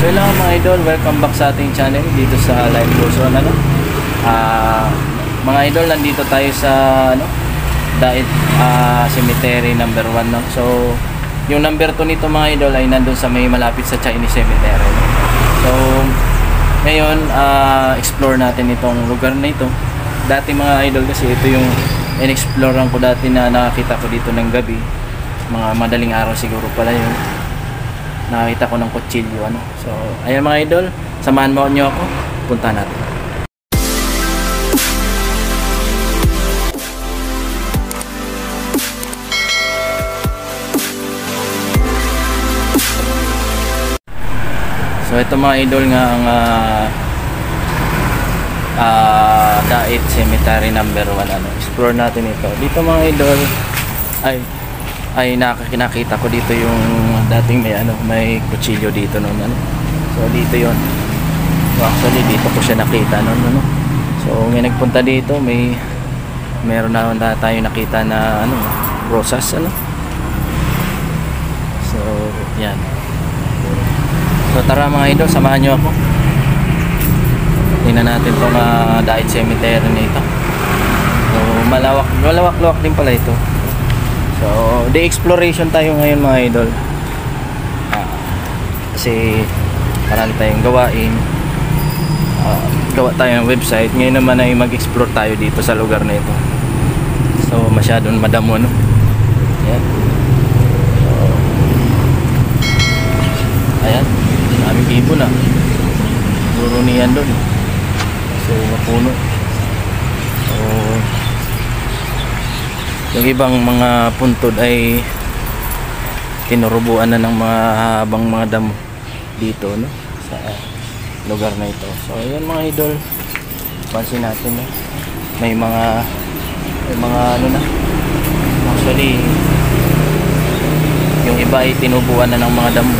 So yun lang mga idol, welcome back sa ating channel dito sa Live Luzon. Mga idol, nandito tayo sa Dait Cemetery number 1, no? So yung number 2 nito mga idol ay nandun sa may malapit sa Chinese Cemetery. So ngayon explore natin itong lugar na ito. Dati mga idol kasi ito yung in-explorean ko dati na nakakita ko dito ng gabi, mga madaling araw siguro pala yun. Nakita ko ng kutsilyo So ayan mga idol, samahan mo nyo ako, punta natin. So ito mga idol nga ang Dait Cemetery number 1. Explore natin ito. Dito mga idol ay nakakita ko dito yung dating may kutsilyo dito noon. So dito yon. So actually dito ko siya nakita noon. So may nagpunta dito, meron na tayo nakita na rosas So yan. So tara mga idol, samahan nyo ako. Tingnan natin itong Dait Cemetery nito. So malawak-lawak din pala ito. So the exploration tayo ngayon mga idol. Kasi marami tayong gawain. Gawa tayo ng website. Ngayon naman ay mag-explore tayo dito sa lugar na ito. So masyadong madamo Ayan. So ayan, daming ibon Puro niyan doon. So mapuno. So yung ibang mga puntod ay tinurubuan na ng mga habang mga damo dito sa lugar na ito. So ayan mga idol, pansin natin may mga actually yung iba ay tinubuan na ng mga damo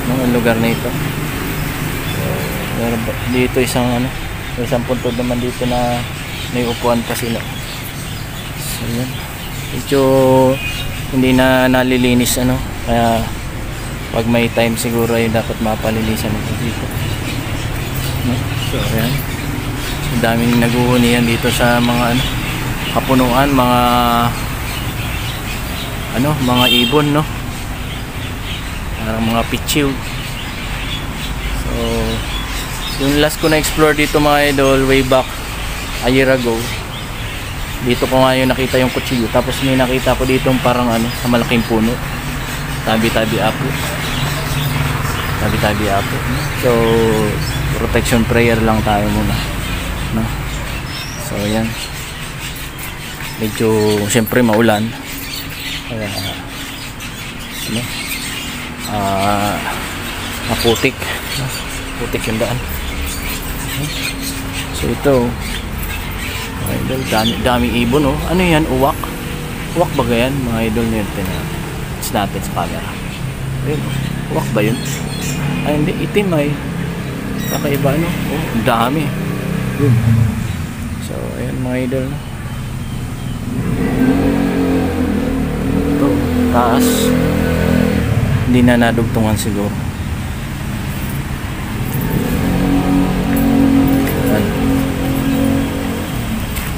ng lugar na ito. So dito isang puntod naman dito na may upuan pa sila. So yan, medyo hindi na nalilinis kaya pag may time siguro ay dapat mapalilisan ito dito. So ayan, so daming naguhunihan dito sa mga kapunuan, mga ibon parang mga pichiw. So yung last ko na explore dito mga idol way back a year ago, dito ko nga yung nakita yung kutsilyo, tapos may nakita ko dito parang sa malaking puno, tabi-tabi apo. So protection prayer lang tayo muna So yan, medyo siyempre maulan kaya putik yung daan. So ito dami ibon ano yan, uwak ba yan mga idol nyo? It's natin sa camera. Ayun, uwak ba yun? Ay hindi, itim ay kakaiba ang dami yun. So ayan mga idol, ito taas, hindi na nadugtungan siguro.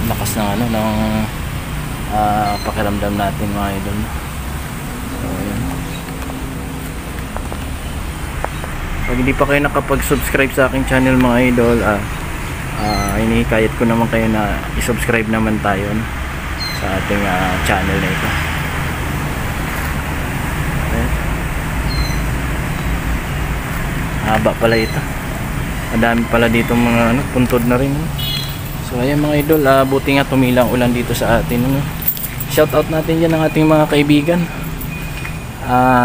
Lakas ng pakiramdam natin mga idol. So ayan, pag hindi pa kayo nakapag-subscribe sa aking channel mga idol, hinihikayat ko naman kayo na i-subscribe naman tayo sa ating channel na ito. Ayan. Haba pala ito, madami pala dito mga puntod na rin So ayan mga idol, buti nga tumilang ulan dito sa atin Shoutout natin dyan ang ating mga kaibigan,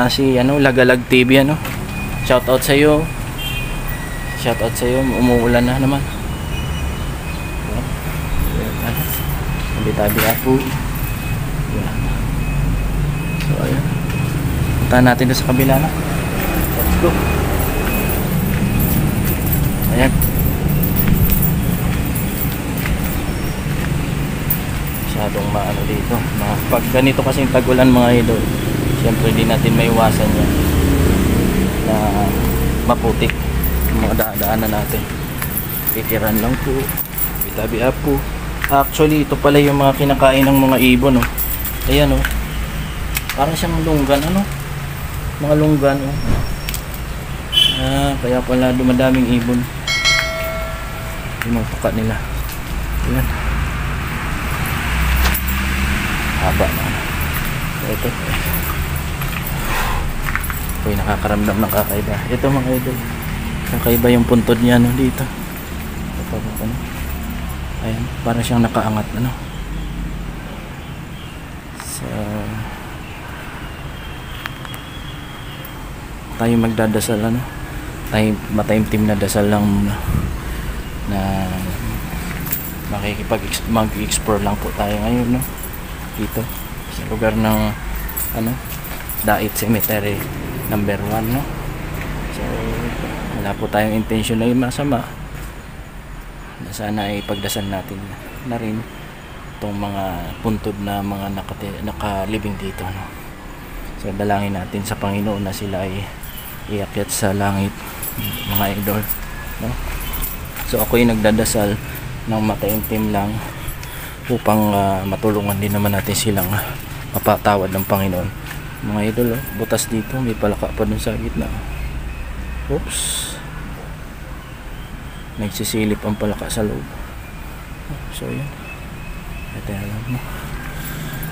si Lagalag TV Shoutout sa iyo. Umuulan na naman. Tabi apo. So ayan, punta natin doon sa kabila Let's go. Ayan, masyadong dito. Pag ganito kasing tag-ulan mga idol, siyempre di natin maiwasan yan na maputik yung mga daanan natin. Titiran lang po, itabi po. Actually ito pala yung mga kinakain ng mga ibon, oh. Ayan, oh, parang siyang lunggan, ano, mga lunggan, oh. Kaya pala dumadaming ibon, pinutuka nila. Ayan, haba na. Ito ako'y nakakaramdam ng kakaiba. Ito mga idol, kakaiba yung puntod niya, no, dito. Ito, ano, ayan, parang siyang nakaangat, ano. So tayo magdadasal, ano, tayo mataimtim na dasal lang muna, na mag-explore lang po tayo ngayon, no, dito sa lugar ng ano, Dait Cemetery number 1, no. So wala po tayong intention na masama, na sana ay pagdasal natin na rin itong mga puntod na mga nakalibing dito, no. So dalangin natin sa Panginoon na sila ay iakyat sa langit, mga idol, no. So ako'y nagdadasal ng mataimtim lang upang matulungan din naman natin silang mapatawad ng Panginoon, mga idol, oh. Butas dito, may palaka pa dun sa gitna. Oops, nagsisilip ang palaka sa loob. So yun, ito yan lang, no?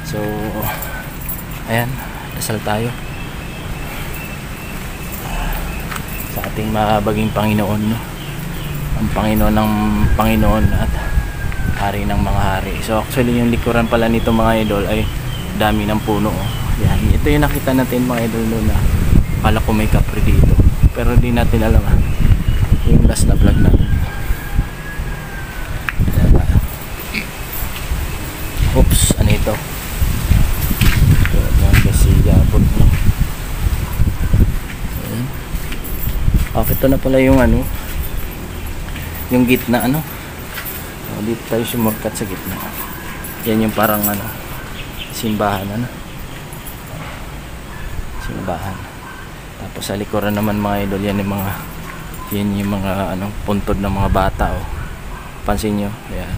So ayan, dasal tayo sa ating mabaging Panginoon, no? Ang Panginoon ng Panginoon at Hari ng mga hari. So actually yung likuran pala nito, mga idol, ay dami ng puno, oh. Yan, ito yung nakita natin, mga idol, no, na akala ko may kapre dito, pero di natin alam, yung last na vlog natin. Oops, ano ito? Ito lang kasi gabot, no? Ito na pala yung ano, yung gitna, ano. Dito tayo sumurkat sa gitna. Yan yung parang ano, simbahan, ano, simbahan. Tapos sa likuran naman, mga idol, yan yung mga ano, puntod ng mga bata, oh. Pansin nyo, ayan,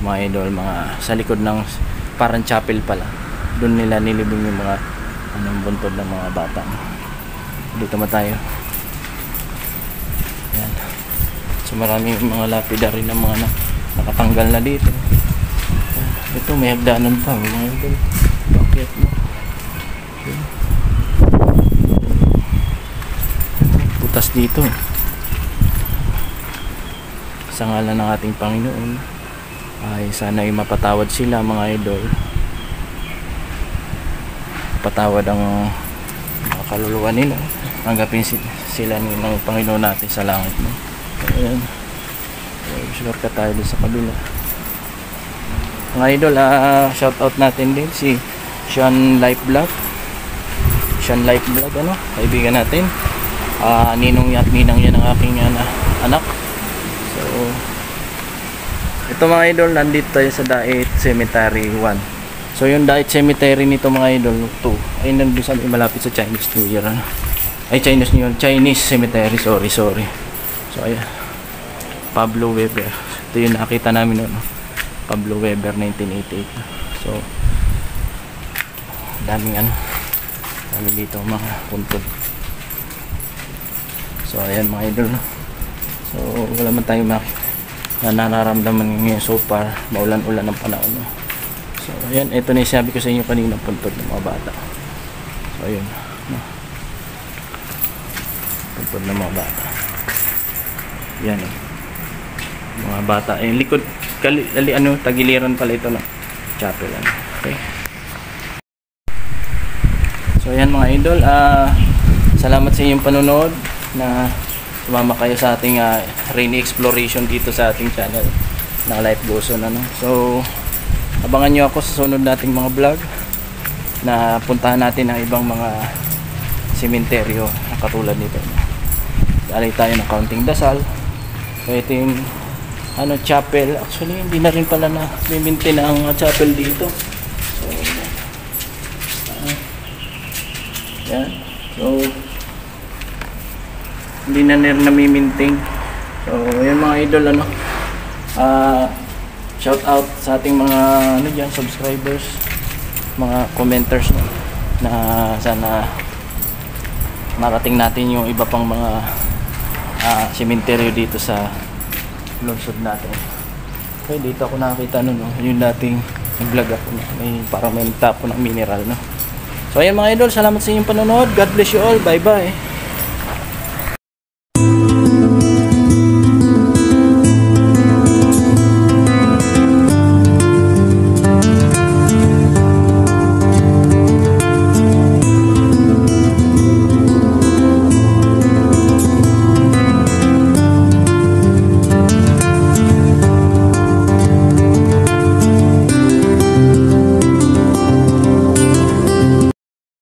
mga idol, mga sa likod ng parang chapel pala, doon nila nilibing yung mga anong puntod ng mga bata. Dito ma tayo. Ayan. So maraming mga lapidary ng mga nakatanggal na dito. Ito may hagdanan pa, mga idol. Bakit, no? Butas dito. Sa ngalan ng ating Panginoon ay sana ay mapatawad sila, mga idol. Patawad ang mga kaluluwa nila. Tanggapin sila ng Panginoon natin sa langit, no? Ayan. Sure ka tayo dun sa kabila. Mga idol, shout out natin din si Sean Life Vlog. Sean Life Vlog, ano, kaibigan natin. Ninong yan ang aking anak. So ito, mga idol, nandito tayo sa Dait Cemetery 1. So yung Dait Cemetery nito, mga idol, 2 ay nandun sa malapit sa Chinese New Year, ano? Ay Chinese New Year, Chinese Cemetery, sorry. So ayan, Pablo Weber. Ito yung nakita namin noon, no? Pablo Weber, 1988. So daming ano, dami dito mga puntod. So ayan, mga idol, no? So wala man tayong na nararamdaman ngayon so far, maulan-ulan ng panahon, no? So ayan, ito na yung sabi ko sa inyo kanina, puntod ng mga bata. So ayun, no? Puntod ng mga bata. Yan, no? Mga bata, ayun, likod tagiliran pala ito, no? Chapel, ano? Okay. So ayan, mga idol, salamat sa inyong panonood, na sumama kayo sa ating rainy exploration dito sa ating channel na Life Goes On, ano. So abangan nyo ako sa sunod nating mga vlog, na puntahan natin ang ibang mga sementeryo na katulad nito. Dali tayo ng kaunting dasal. So ito yung ano, chapel. Actually hindi na rin pala na mimintin ang chapel dito. So yan. So hindi na nila nami-maintain. So yun mga idol, ano, shout out sa ating mga ano dyan, subscribers, mga commenters, no, na sana marating natin yung iba pang mga sementeryo dito sa lungsod natin. Okay, dito ako nakakita no, yung dating nag-vlog ako, no? May parang may nagtapo ng mineral, no. So ayan mga idol, salamat sa inyong panonood. God bless you all. Bye bye.